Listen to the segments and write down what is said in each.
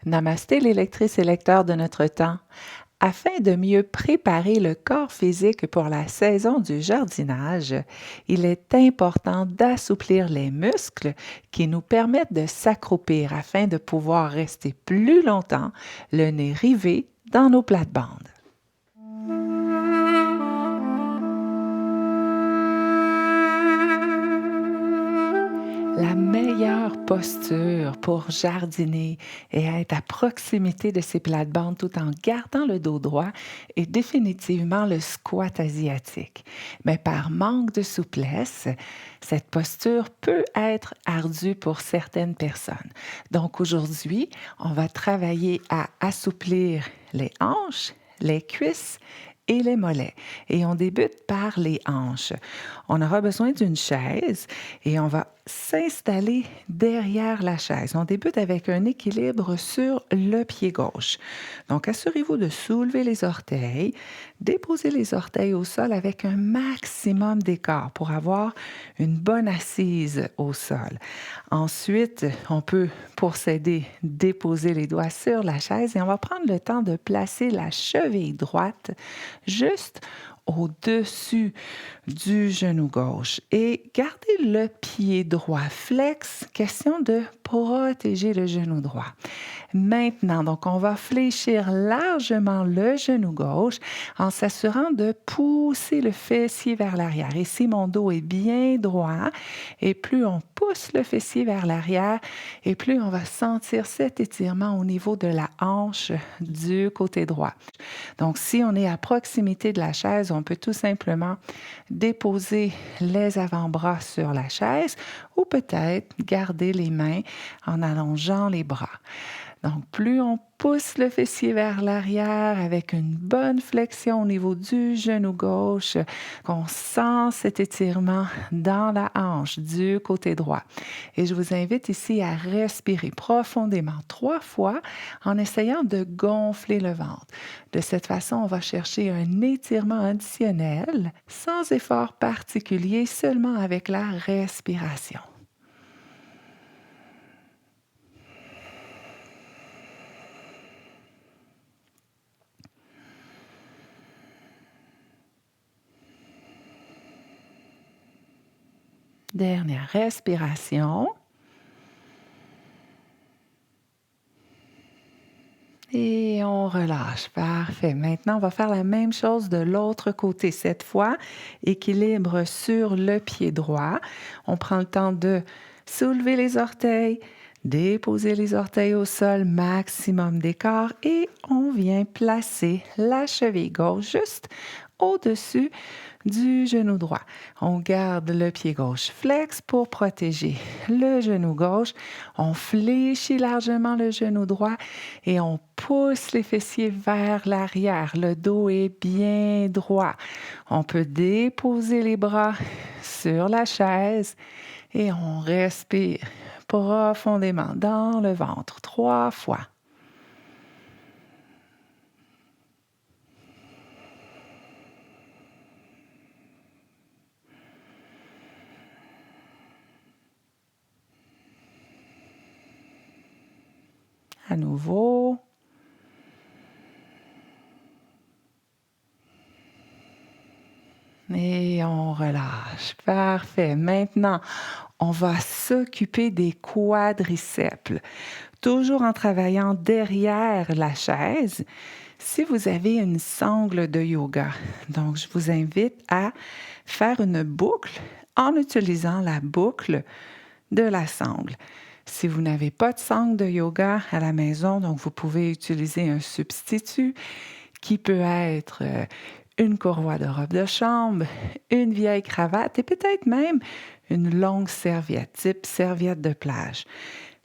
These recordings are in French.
Namasté, les lectrices et lecteurs de notre temps. Afin de mieux préparer le corps physique pour la saison du jardinage, il est important d'assouplir les muscles qui nous permettent de s'accroupir afin de pouvoir rester plus longtemps le nez rivé dans nos plates-bandes. La meilleure posture pour jardiner et être à proximité de ses plates-bandes tout en gardant le dos droit est définitivement le squat asiatique. Mais par manque de souplesse, cette posture peut être ardue pour certaines personnes. Donc aujourd'hui, on va travailler à assouplir les hanches, les cuisses et les mollets. Et on débute par les hanches. On aura besoin d'une chaise et on va s'installer derrière la chaise. On débute avec un équilibre sur le pied gauche. Donc, assurez-vous de soulever les orteils, déposer les orteils au sol avec un maximum d'écart pour avoir une bonne assise au sol. Ensuite, on peut, pour s'aider, déposer les doigts sur la chaise et on va prendre le temps de placer la cheville droite juste au-dessus du genou gauche et gardez le pied droit flex, question de protéger le genou droit. Maintenant, donc, on va fléchir largement le genou gauche en s'assurant de pousser le fessier vers l'arrière. Ici, mon dos est bien droit et plus on pousse le fessier vers l'arrière et plus on va sentir cet étirement au niveau de la hanche du côté droit. Donc, si on est à proximité de la chaise, on peut tout simplement déposer les avant-bras sur la chaise ou peut-être garder les mains en allongeant les bras. Donc, plus on pousse le fessier vers l'arrière avec une bonne flexion au niveau du genou gauche, qu'on sent cet étirement dans la hanche du côté droit. Et je vous invite ici à respirer profondément 3 fois en essayant de gonfler le ventre. De cette façon, on va chercher un étirement additionnel sans effort particulier, seulement avec la respiration. Dernière respiration. Et on relâche. Parfait. Maintenant, on va faire la même chose de l'autre côté. Cette fois, équilibre sur le pied droit. On prend le temps de soulever les orteils, déposer les orteils au sol, maximum d'écart et on vient placer la cheville gauche juste au-dessus du genou droit. On garde le pied gauche flex pour protéger le genou gauche. On fléchit largement le genou droit et on pousse les fessiers vers l'arrière. Le dos est bien droit. On peut déposer les bras sur la chaise et on respire profondément dans le ventre 3 fois. À nouveau. Et on relâche. Parfait. Maintenant, on va s'occuper des quadriceps. Toujours en travaillant derrière la chaise. Si vous avez une sangle de yoga, donc je vous invite à faire une boucle en utilisant la boucle de la sangle. Si vous n'avez pas de sangle de yoga à la maison, donc vous pouvez utiliser un substitut qui peut être une courroie de robe de chambre, une vieille cravate et peut-être même une longue serviette, type serviette de plage.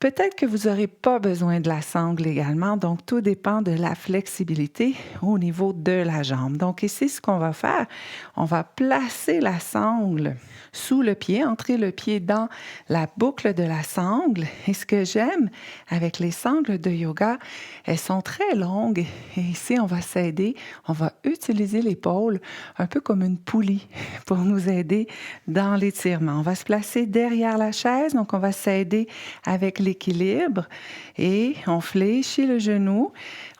Peut-être que vous n'aurez pas besoin de la sangle également, donc tout dépend de la flexibilité au niveau de la jambe. Donc ici, ce qu'on va faire, on va placer la sangle sous le pied, entrer le pied dans la boucle de la sangle. Et ce que j'aime avec les sangles de yoga, elles sont très longues. Et ici, on va s'aider, on va utiliser l'épaule un peu comme une poulie pour nous aider dans l'étirement. On va se placer derrière la chaise, donc on va s'aider avec l'équilibre et on fléchit le genou.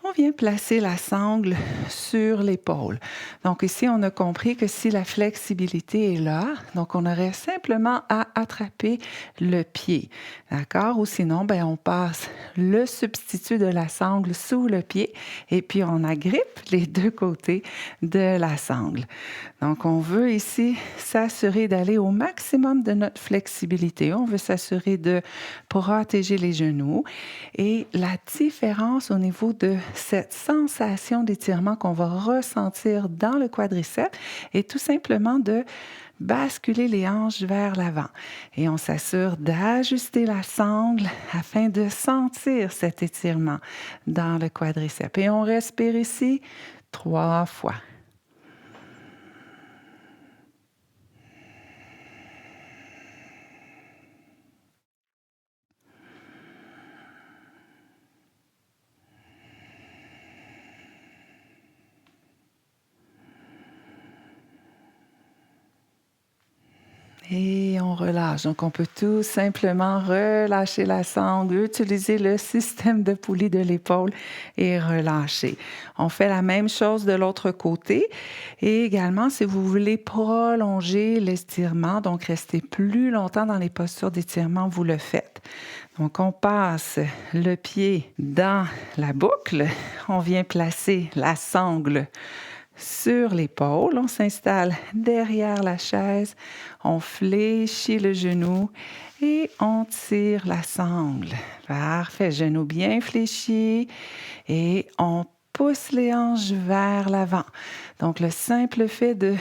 On vient placer la sangle sur l'épaule. Donc ici, on a compris que si la flexibilité est là, donc on aurait simplement à attraper le pied, d'accord? Ou sinon, ben, on passe le substitut de la sangle sous le pied et puis on agrippe les deux côtés de la sangle. Donc, on veut ici s'assurer d'aller au maximum de notre flexibilité. On veut s'assurer de protéger les genoux. Et la différence au niveau de cette sensation d'étirement qu'on va ressentir dans le quadriceps est tout simplement de basculer les hanches vers l'avant. Et on s'assure d'ajuster la sangle afin de sentir cet étirement dans le quadriceps. Et on respire ici 3 fois. Et on relâche. Donc, on peut tout simplement relâcher la sangle, utiliser le système de poulie de l'épaule et relâcher. On fait la même chose de l'autre côté. Et également, si vous voulez prolonger l'étirement, donc rester plus longtemps dans les postures d'étirement, vous le faites. Donc, on passe le pied dans la boucle. On vient placer la sangle sur l'épaule. On s'installe derrière la chaise. On fléchit le genou et on tire la sangle. Parfait. Genou bien fléchi et on pousse les hanches vers l'avant. Donc, le simple fait de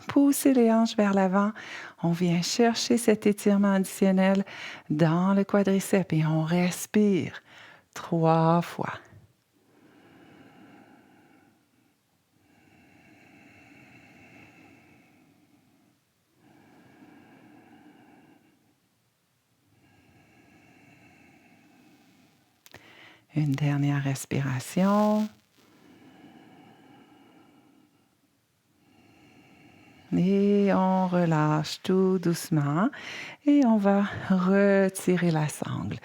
pousser les hanches vers l'avant, on vient chercher cet étirement additionnel dans le quadriceps et on respire 3 fois. Une dernière respiration. Et on relâche tout doucement et on va retirer la sangle.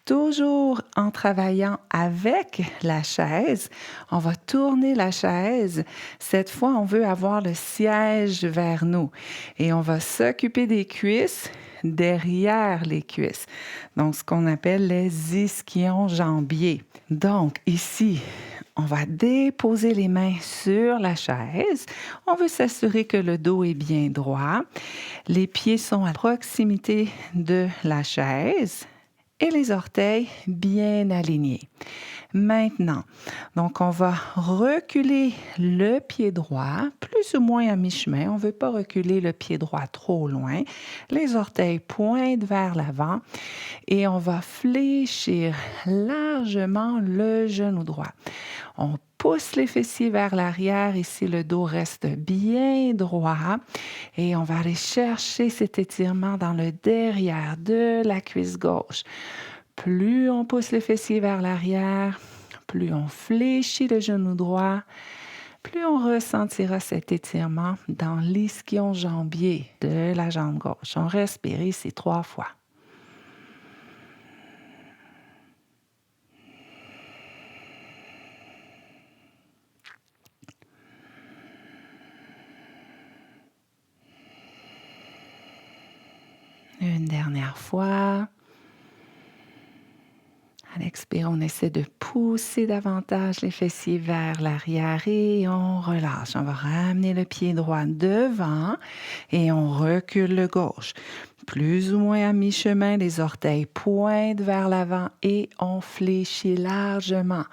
Toujours en travaillant avec la chaise, on va tourner la chaise. Cette fois, on veut avoir le siège vers nous et on va s'occuper des cuisses derrière les cuisses. Donc, ce qu'on appelle les ischions jambiers. Donc, ici, on va déposer les mains sur la chaise. On veut s'assurer que le dos est bien droit. Les pieds sont à proximité de la chaise et les orteils bien alignés. Maintenant, donc on va reculer le pied droit, plus ou moins à mi-chemin. On ne veut pas reculer le pied droit trop loin. Les orteils pointent vers l'avant et on va fléchir largement le genou droit. On pousse les fessiers vers l'arrière. Ici, le dos reste bien droit. Et on va aller chercher cet étirement dans le derrière de la cuisse gauche. Plus on pousse les fessiers vers l'arrière, plus on fléchit le genou droit, plus on ressentira cet étirement dans l'ischion jambier de la jambe gauche. On respire ici 3 fois. Une dernière fois. À l'expire, on essaie de pousser davantage les fessiers vers l'arrière et on relâche. On va ramener le pied droit devant et on recule le gauche. Plus ou moins à mi-chemin, les orteils pointent vers l'avant et on fléchit largement.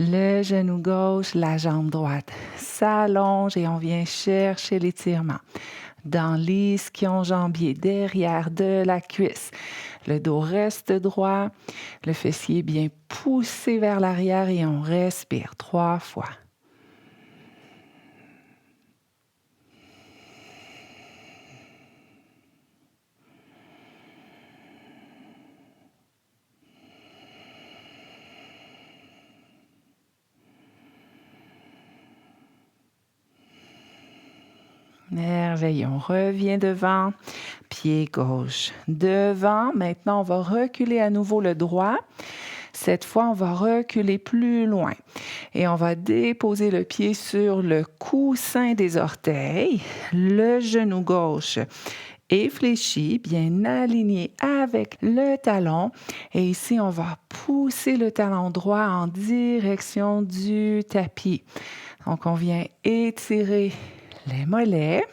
Le genou gauche, la jambe droite s'allonge et on vient chercher l'étirement dans l'ischion jambier, derrière de la cuisse. Le dos reste droit, le fessier bien poussé vers l'arrière et on respire 3 fois. Merveilleux. On revient devant. Pied gauche devant. Maintenant, on va reculer à nouveau le droit. Cette fois, on va reculer plus loin et on va déposer le pied sur le coussin des orteils, le genou gauche est fléchi, bien aligné avec le talon. Et ici, on va pousser le talon droit en direction du tapis. Donc, on vient étirer les mollets.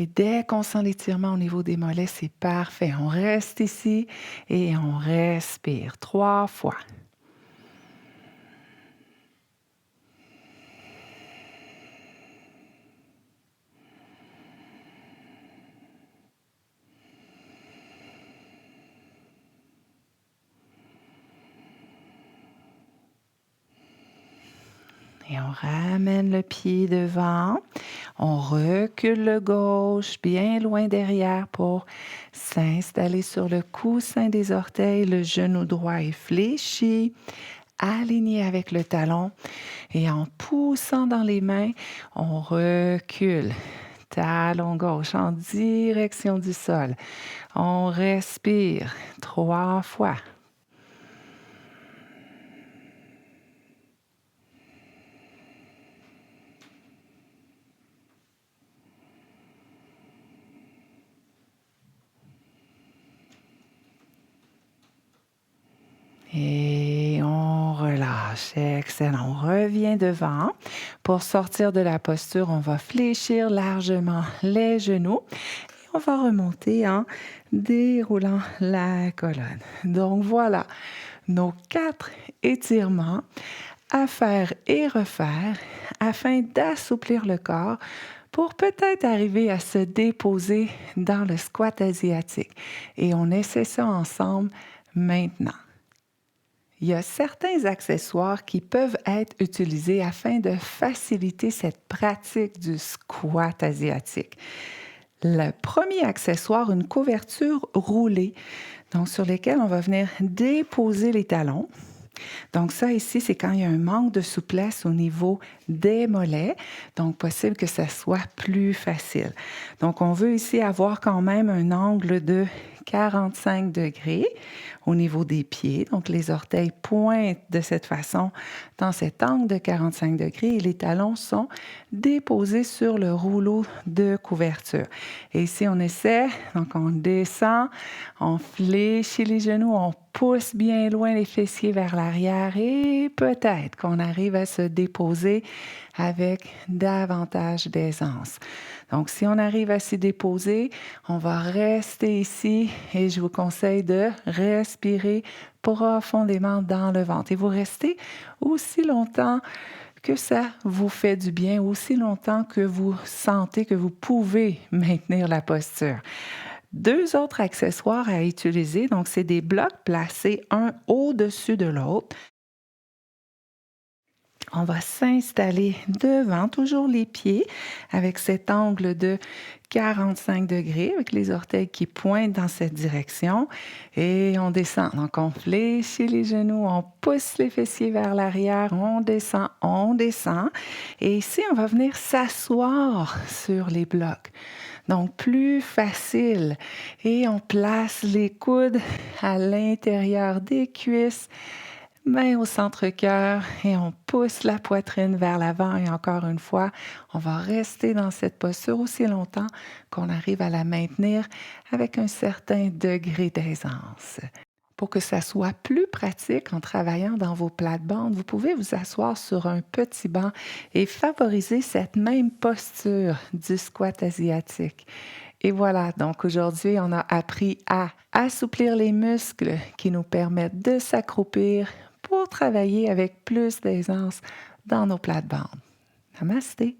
Et dès qu'on sent l'étirement au niveau des mollets, c'est parfait. On reste ici et on respire 3 fois. Et on ramène le pied devant. On recule le gauche bien loin derrière pour s'installer sur le coussin des orteils. Le genou droit est fléchi, aligné avec le talon. Et en poussant dans les mains, on recule. Talon gauche en direction du sol. On respire 3 fois. Et on relâche. Excellent. On revient devant. Pour sortir de la posture, on va fléchir largement les genoux. Et on va remonter en déroulant la colonne. Donc voilà nos 4 étirements à faire et refaire afin d'assouplir le corps pour peut-être arriver à se déposer dans le squat asiatique. Et on essaie ça ensemble maintenant. Il y a certains accessoires qui peuvent être utilisés afin de faciliter cette pratique du squat asiatique. Le premier accessoire, une couverture roulée, donc sur laquelle on va venir déposer les talons. Donc ça ici, c'est quand il y a un manque de souplesse au niveau des mollets, donc possible que ça soit plus facile. Donc on veut ici avoir quand même un angle de 45 degrés au niveau des pieds. Donc les orteils pointent de cette façon dans cet angle de 45 degrés et les talons sont déposés sur le rouleau de couverture. Et ici on essaie, donc on descend, on fléchit les genoux, on pousse bien loin les fessiers vers l'arrière et peut-être qu'on arrive à se déposer avec davantage d'aisance. Donc, si on arrive à s'y déposer, on va rester ici et je vous conseille de respirer profondément dans le ventre. Et vous restez aussi longtemps que ça vous fait du bien, aussi longtemps que vous sentez que vous pouvez maintenir la posture. 2 autres accessoires à utiliser, donc c'est des blocs placés un au-dessus de l'autre. On va s'installer devant, toujours les pieds, avec cet angle de 45 degrés, avec les orteils qui pointent dans cette direction. Et on descend. Donc, on fléchit les genoux, on pousse les fessiers vers l'arrière, on descend, on descend. Et ici, on va venir s'asseoir sur les blocs. Donc, plus facile. Et on place les coudes à l'intérieur des cuisses, main au centre-cœur et on pousse la poitrine vers l'avant. Et encore une fois, on va rester dans cette posture aussi longtemps qu'on arrive à la maintenir avec un certain degré d'aisance. Pour que ça soit plus pratique en travaillant dans vos plates-bandes, vous pouvez vous asseoir sur un petit banc et favoriser cette même posture du squat asiatique. Et voilà, donc aujourd'hui, on a appris à assouplir les muscles qui nous permettent de s'accroupir pour travailler avec plus d'aisance dans nos plates-bandes. Namasté!